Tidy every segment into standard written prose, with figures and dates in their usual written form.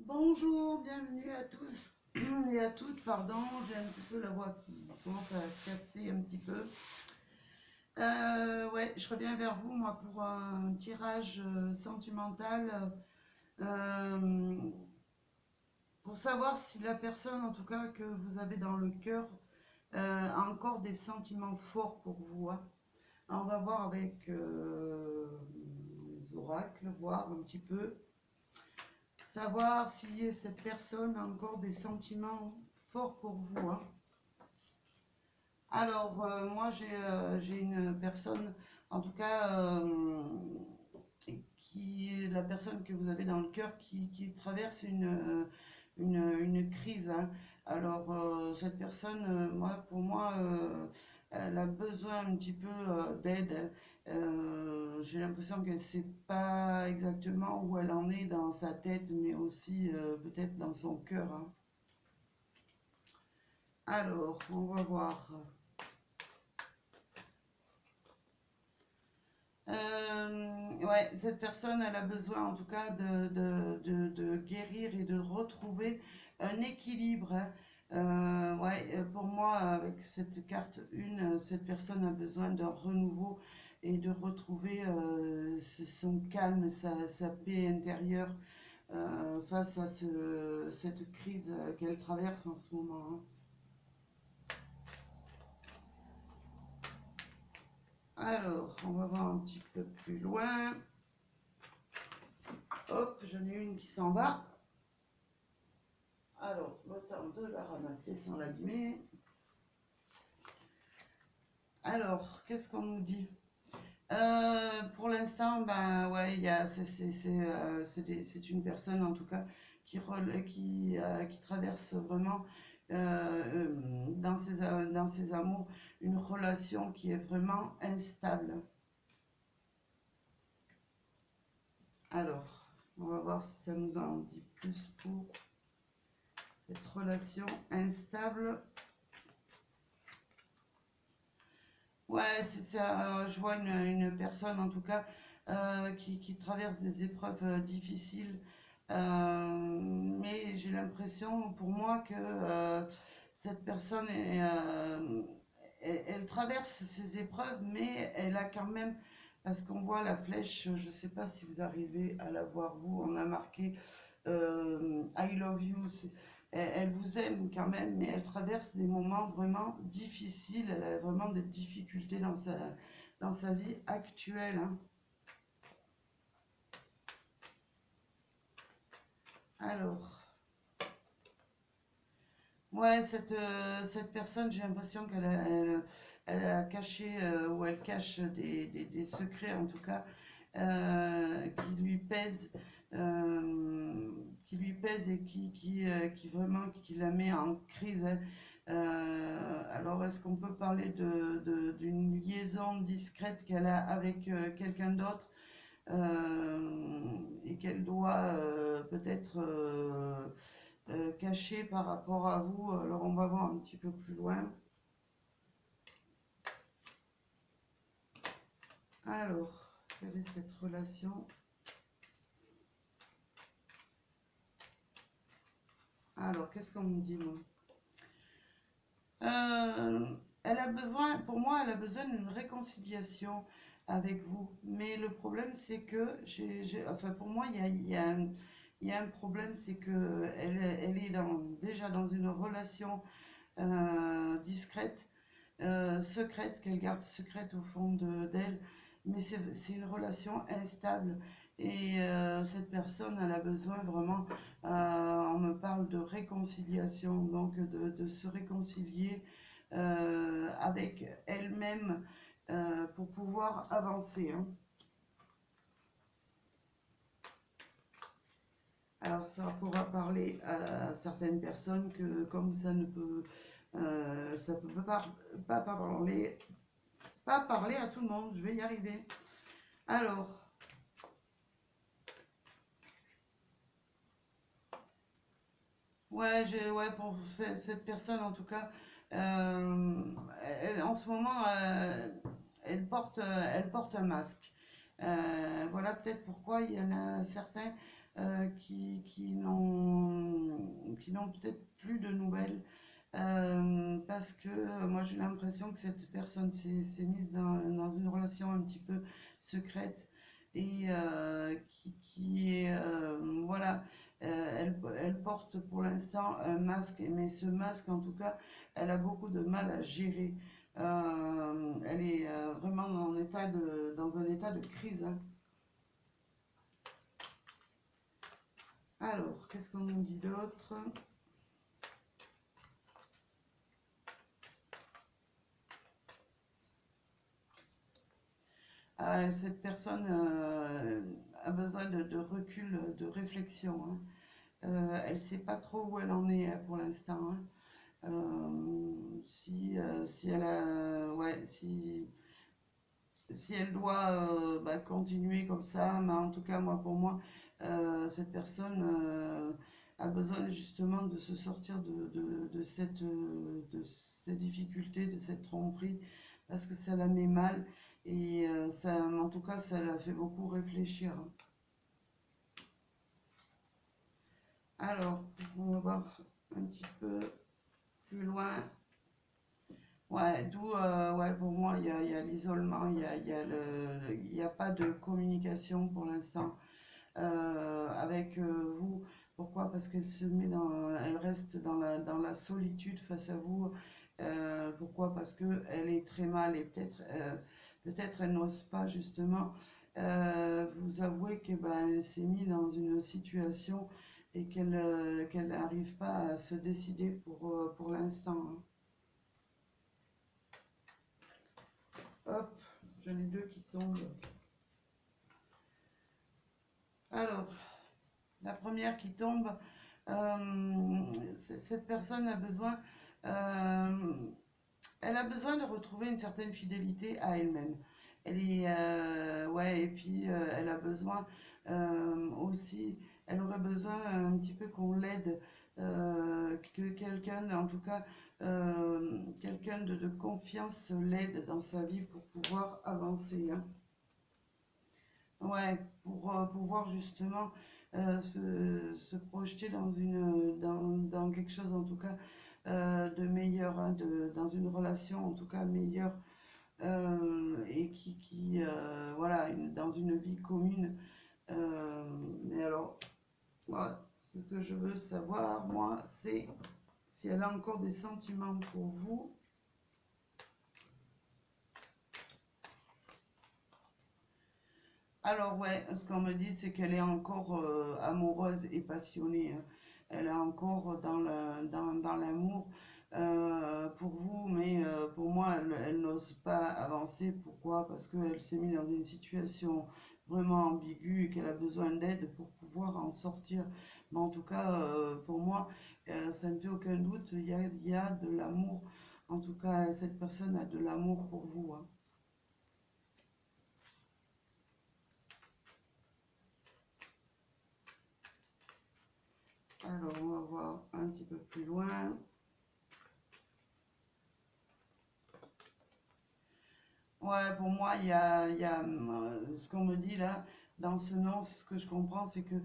Bonjour, bienvenue à tous et à toutes, pardon, j'ai un petit peu la voix qui commence à se casser un petit peu. Ouais, je reviens vers vous, moi, pour un tirage sentimental, euh, pour savoir si la personne, en tout cas, que vous avez dans le cœur, a encore des sentiments forts pour vous, hein. Alors, on va voir avec les oracles, voir un petit peu. Savoir si cette personne a encore des sentiments forts pour vous, hein. Alors, moi, j'ai une personne, en tout cas, qui est la personne que vous avez dans le cœur, qui traverse une crise, hein. Alors, cette personne, moi, pour moi, elle a besoin un petit peu d'aide. J'ai l'impression qu'elle ne sait pas exactement où elle en est dans sa tête, mais aussi peut-être dans son cœur, hein. Alors, on va voir. Ouais, cette personne, elle a besoin en tout cas de guérir et de retrouver un équilibre, hein. Ouais, pour moi, avec cette carte 1, cette personne a besoin d'un renouveau et de retrouver son calme, sa paix intérieure face à cette crise qu'elle traverse en ce moment, hein. Alors, on va voir un petit peu plus loin. Hop, j'en ai une qui s'en va. Alors, le temps de la ramasser sans l'abîmer. Alors, qu'est-ce qu'on nous dit? Pour l'instant, ben ouais, c'est une personne en tout cas qui traverse vraiment dans ses amours une relation qui est vraiment instable. Alors, on va voir si ça nous en dit plus pour cette relation instable. Ouais, c'est ça. Je vois une personne, en tout cas, qui traverse des épreuves difficiles. Mais j'ai l'impression, pour moi, que cette personne elle traverse ces épreuves, mais elle a quand même, parce qu'on voit la flèche, je ne sais pas si vous arrivez à la voir, vous, on a marqué I love you. Elle vous aime quand même, mais elle traverse des moments vraiment difficiles. Elle a vraiment des difficultés dans sa vie actuelle, hein. Alors, ouais, cette personne, j'ai l'impression elle a caché, ou elle cache des secrets, en tout cas, euh, qui lui pèsent et qui vraiment qui la met en crise, hein. Alors, est-ce qu'on peut parler d'une liaison discrète qu'elle a avec quelqu'un d'autre et qu'elle doit peut-être cacher par rapport à vous? Alors, on va voir un petit peu plus loin. Alors, quelle est cette relation? Alors, qu'est-ce qu'on me dit, moi? Euh, Elle a besoin, pour moi, elle a besoin d'une réconciliation avec vous. Mais le problème, c'est que, enfin, pour moi, il y a un problème, c'est que elle est déjà dans une relation discrète, secrète, qu'elle garde secrète au fond d'elle. Mais c'est une relation instable. Et cette personne, elle a besoin vraiment, on me parle de réconciliation, donc de se réconcilier avec elle-même pour pouvoir avancer, hein. Alors ça pourra parler à certaines personnes que comme ça ne peut, ça peut pas parler à tout le monde. Je vais y arriver. Alors, ouais, ouais, pour cette personne en tout cas, euh, en ce moment, elle porte un masque. Voilà peut-être pourquoi il y en a certains qui n'ont peut-être plus de nouvelles. Parce que moi j'ai l'impression que cette personne s'est mise dans une relation un petit peu secrète et qui est, voilà, elle porte pour l'instant un masque, mais ce masque en tout cas, elle a beaucoup de mal à gérer. Elle est vraiment dans un état de crise, hein. Alors, qu'est-ce qu'on nous dit d'autre? Cette personne a besoin de recul, de réflexion, hein. Elle ne sait pas trop où elle en est pour l'instant, hein. Si elle a, ouais, si elle doit continuer comme ça, mais en tout cas, moi, pour moi, cette personne a besoin justement de se sortir de cette difficulté, de cette tromperie, parce que ça la met mal et ça, en tout cas, ça la fait beaucoup réfléchir. Alors, on va voir un petit peu plus loin. Ouais, d'où, ouais, pour moi, il y a l'isolement, il y a pas de communication pour l'instant avec vous. Pourquoi? Parce qu'elle se met elle reste dans la solitude face à vous. Pourquoi? Parce que elle est très mal et peut-être elle n'ose pas justement vous avouer que ben, elle s'est mise dans une situation et qu'elle n'arrive pas à se décider pour l'instant, hein. Hop, j'en ai deux qui tombent. Alors, la première qui tombe, cette personne a besoin, euh, elle a besoin de retrouver une certaine fidélité à elle-même. Elle est, ouais, et puis elle a besoin aussi, elle aurait besoin un petit peu qu'on l'aide, que quelqu'un, en tout cas, quelqu'un de confiance l'aide dans sa vie pour pouvoir avancer, hein. Ouais, pour pouvoir justement se projeter dans quelque chose en tout cas de meilleur, hein, dans une relation en tout cas meilleure et voilà, dans une vie commune. Mais alors, voilà, ce que je veux savoir, moi, c'est si elle a encore des sentiments pour vous. Alors ouais, ce qu'on me dit, c'est qu'elle est encore amoureuse et passionnée, hein. Elle est encore dans l'amour pour vous, mais pour moi, elle n'ose pas avancer. Pourquoi? Parce qu'elle s'est mise dans une situation vraiment ambiguë et qu'elle a besoin d'aide pour pouvoir en sortir. Mais en tout cas, pour moi, ça ne fait aucun doute, il y a de l'amour. En tout cas, cette personne a de l'amour pour vous, hein. Alors, on va voir un petit peu plus loin. Ouais, pour moi, il y a ce qu'on me dit là, dans ce nom, ce que je comprends, c'est que,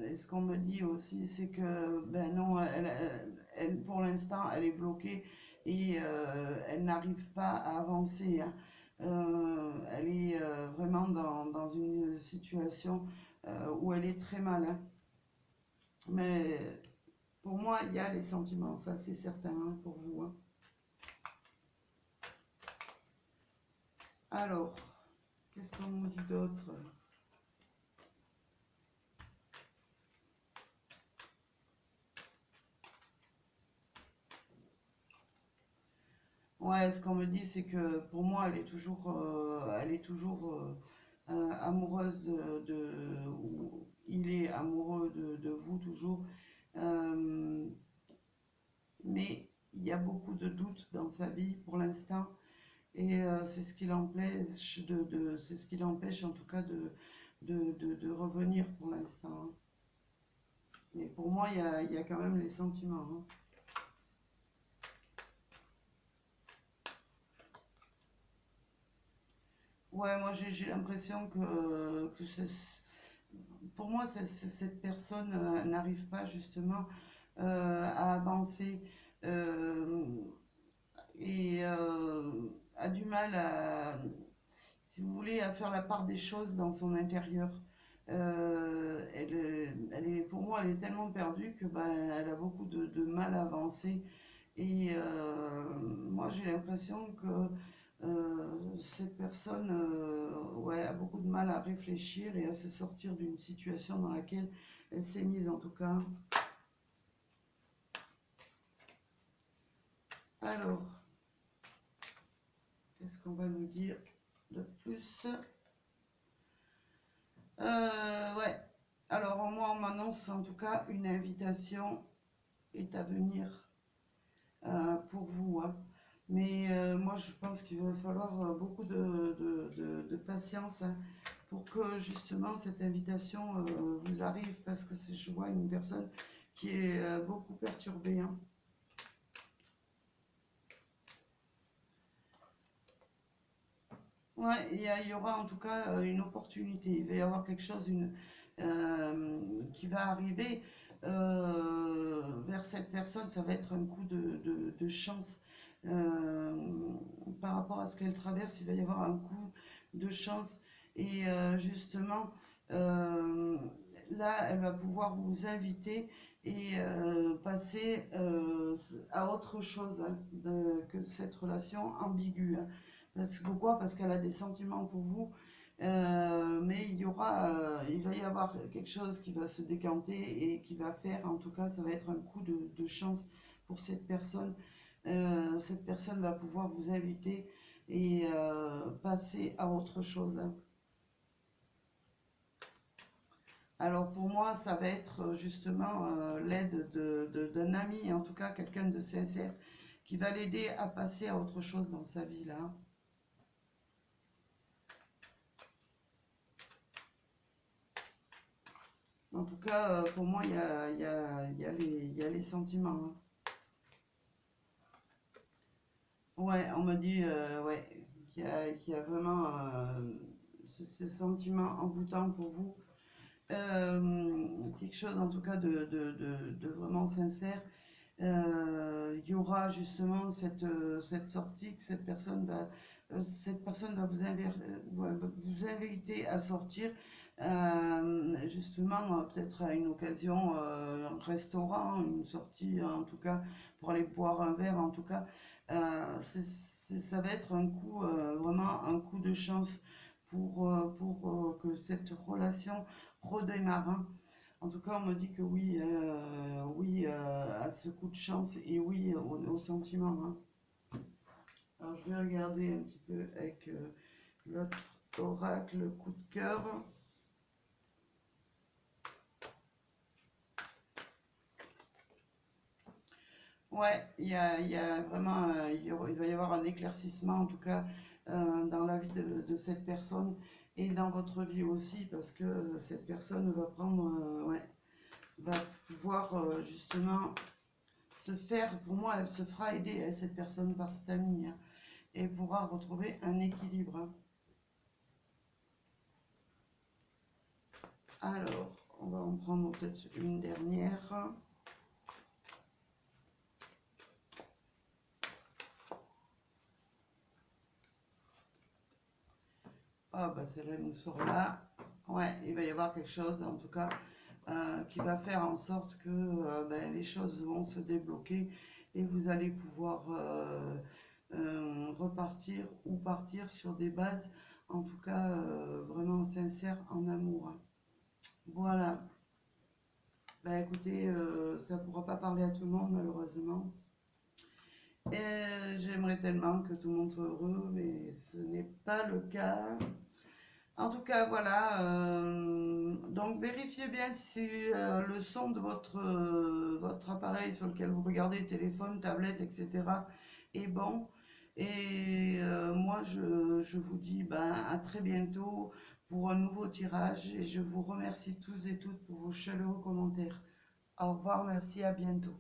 et ce qu'on me dit aussi, c'est que, ben non, pour l'instant, elle est bloquée et elle n'arrive pas à avancer, hein. Elle est vraiment dans une situation où elle est très mal, hein. Mais pour moi, il y a les sentiments, ça c'est certain, hein, pour vous, hein. Alors, qu'est-ce qu'on nous dit d'autre? Ouais, ce qu'on me dit, c'est que pour moi, elle est toujours amoureuse ou il est amoureux de vous toujours. Euh, mais il y a beaucoup de doutes dans sa vie pour l'instant. Et c'est ce qui l'empêche c'est ce qui l'empêche en tout cas de revenir pour l'instant, hein. Mais pour moi, il y a quand même les sentiments, hein. Ouais, moi j'ai l'impression que pour moi, cette personne n'arrive pas justement. à avancer euh, et a du mal à, si vous voulez, à faire la part des choses dans son intérieur. Pour moi, elle est tellement perdue que ben, elle a beaucoup de mal à avancer. Et moi, j'ai l'impression que cette personne ouais, a beaucoup de mal à réfléchir et à se sortir d'une situation dans laquelle elle s'est mise, en tout cas. Alors, qu'est-ce qu'on va nous dire de plus? Ouais. Alors, moi, on m'annonce en tout cas une invitation est à venir pour vous, hein. Mais moi, je pense qu'il va falloir beaucoup de patience, hein, pour que justement cette invitation vous arrive, parce que je vois une personne qui est beaucoup perturbée, hein. Ouais, il y aura en tout cas une opportunité. Il va y avoir quelque chose qui va arriver vers cette personne. Ça va être un coup de chance. Euh, Par rapport à ce qu'elle traverse, il va y avoir un coup de chance. Et justement, euh, là, elle va pouvoir vous inviter et passer à autre chose, hein, que cette relation ambiguë, hein. Pourquoi? Parce qu'elle a des sentiments pour vous, mais il va y avoir quelque chose qui va se décanter et qui va faire, en tout cas, ça va être un coup de chance pour cette personne. Cette personne va pouvoir vous inviter et passer à autre chose, hein. Alors pour moi, ça va être justement l'aide d'un ami, en tout cas quelqu'un de sincère, qui va l'aider à passer à autre chose dans sa vie là. En tout cas, pour moi, il y a les sentiments, hein. Ouais, on me dit ouais, qu'il y a vraiment ce sentiment envoûtant pour vous. Quelque chose en tout cas de vraiment sincère. Il y aura justement cette sortie que cette personne va vous inviter à sortir, justement peut-être à une occasion, un restaurant, une sortie en tout cas pour aller boire un verre en tout cas. Ça va être un coup, vraiment un coup de chance pour que cette relation redémarre, hein. En tout cas, on me dit que oui, oui à ce coup de chance et oui au sentiment, hein. Alors, je vais regarder un petit peu avec l'autre oracle coup de cœur. Ouais, il y a vraiment, il va y avoir un éclaircissement en tout cas dans la vie de cette personne et dans votre vie aussi, parce que cette personne va prendre, ouais, va pouvoir justement se faire, pour moi, elle se fera aider, hein, cette personne par cet ami, hein, et pourra retrouver un équilibre, hein. Alors, on va en prendre peut-être une dernière. Ah, bah celle-là nous sort là. Ouais, il va y avoir quelque chose, en tout cas, qui va faire en sorte que ben, les choses vont se débloquer et vous allez pouvoir repartir ou partir sur des bases, en tout cas, vraiment sincères en amour, hein. Voilà. Bah écoutez, ça ne pourra pas parler à tout le monde malheureusement. Et j'aimerais tellement que tout le monde soit heureux, mais ce n'est pas le cas. En tout cas, voilà. Donc vérifiez bien si le son de votre appareil sur lequel vous regardez, téléphone, tablette, etc. est bon. Et moi, je vous dis ben, à très bientôt pour un nouveau tirage. Et je vous remercie tous et toutes pour vos chaleureux commentaires. Au revoir, merci, à bientôt.